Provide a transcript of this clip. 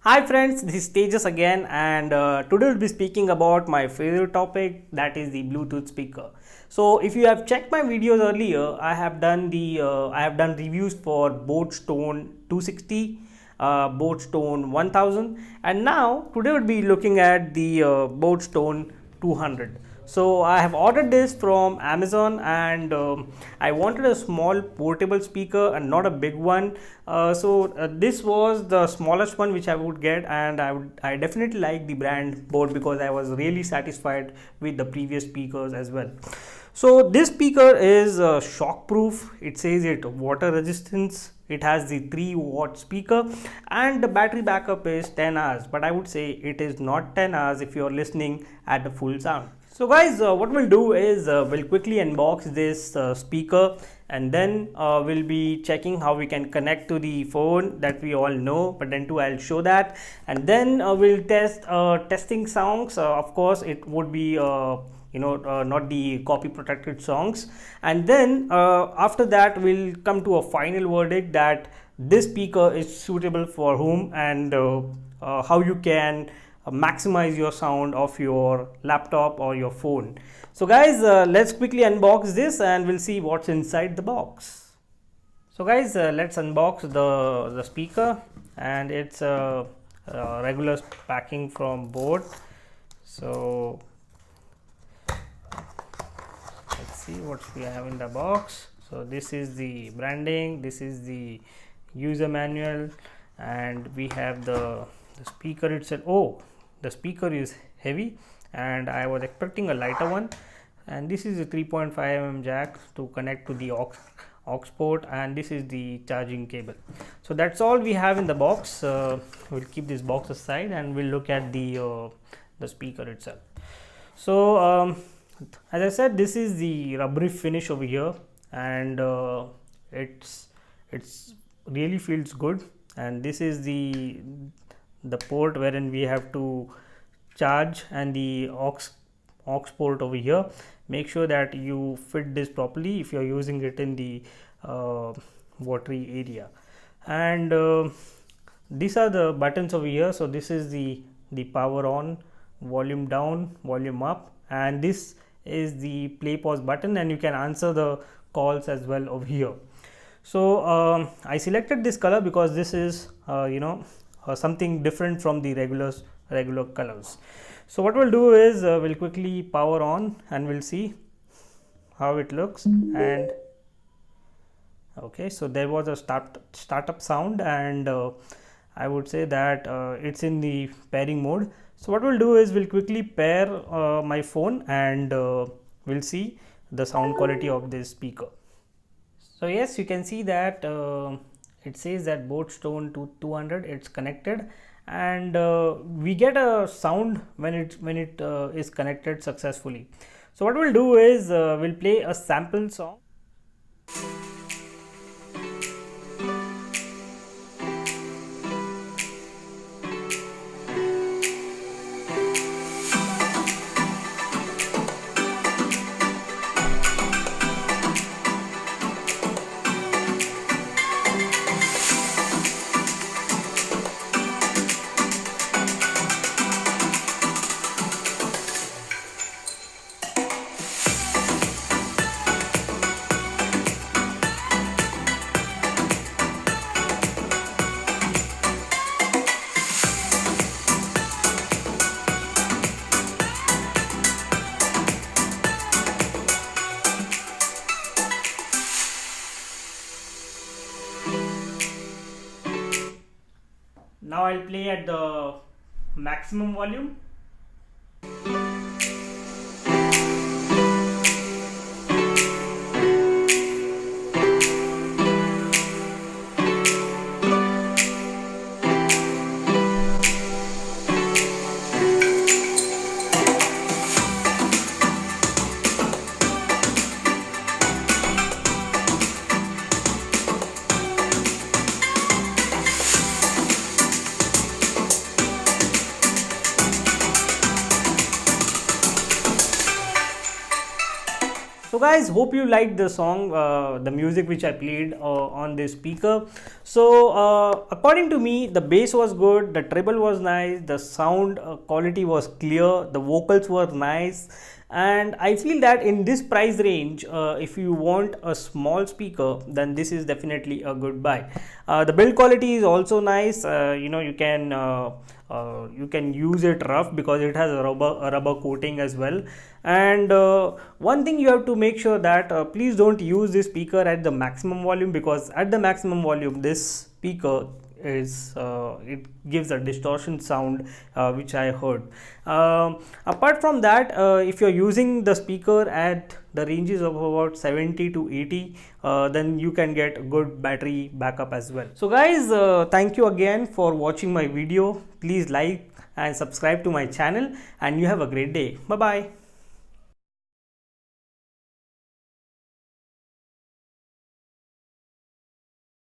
Hi friends, this is Tejas again, and today we'll be speaking about my favorite topic, that is the Bluetooth speaker. So if you have checked my videos earlier, I have done reviews for boAt Stone 260, boAt Stone 1000, and now today we'll be looking at the boAt Stone 200. So I have ordered this from Amazon, and I wanted a small portable speaker and not a big one. This was the smallest one which I would get, and I definitely like the brand boAt because I was really satisfied with the previous speakers as well. So this speaker is shock proof. It says it water resistance. It has the 3-watt speaker and the battery backup is 10 hours, but I would say it is not 10 hours if you're listening at the full sound. So guys, what we'll do is we'll quickly unbox this speaker, and then we'll be checking how we can connect to the phone that we all know, but then too I'll show that, and then we'll test testing songs. Of course it would be not the copy protected songs, and then after that we'll come to a final verdict that this speaker is suitable for whom, and how you can maximize your sound of your laptop or your phone. So guys, let's quickly unbox this and we'll see what's inside the box. So guys, let's unbox the speaker, and it's a regular packing from boAt. So let's see what we have in the box. So this is the branding, this is the user manual, and we have the speaker itself. Oh, the speaker is heavy and I was expecting a lighter one, and this is a 3.5 mm jack to connect to the aux port, and this is the charging cable. So that's all we have in the box. We'll keep this box aside and we'll look at the speaker itself. So as I said, this is the rubbery finish over here, and it's really feels good. And this is the port wherein we have to charge, and the aux port over here. Make sure that you fit this properly if you're using it in the watery area. And these are the buttons over here. So this is the power on, volume down, volume up, and this is the play pause button, and you can answer the calls as well over here. So I selected this color because this is something different from the regular colors. So what we'll do is we'll quickly power on and we'll see how it looks. And okay, so there was a startup sound, and I would say that it's in the pairing mode. So what we'll do is we'll quickly pair my phone, and we'll see the sound quality of this speaker. So yes, you can see that it says that boAt Stone 200 it's connected, and we get a sound when it is connected successfully. So what we'll do is we'll play a sample song. Now I'll play at the maximum volume. guys, hope you liked the song, the music which I played on this speaker. So according to me, the bass was good, the treble was nice, the sound quality was clear, the vocals were nice, and I feel that in this price range, if you want a small speaker, then this is definitely a good buy. The build quality is also nice. You can use it rough because it has a rubber coating as well. And one thing you have to make sure that please don't use this speaker at the maximum volume, because at the maximum volume this speaker is it gives a distortion sound, which I heard. Apart from that, if you're using the speaker at the ranges of about 70 to 80, then you can get good battery backup as well. So guys, thank you again for watching my video. Please like and subscribe to my channel, and you have a great day. Bye bye.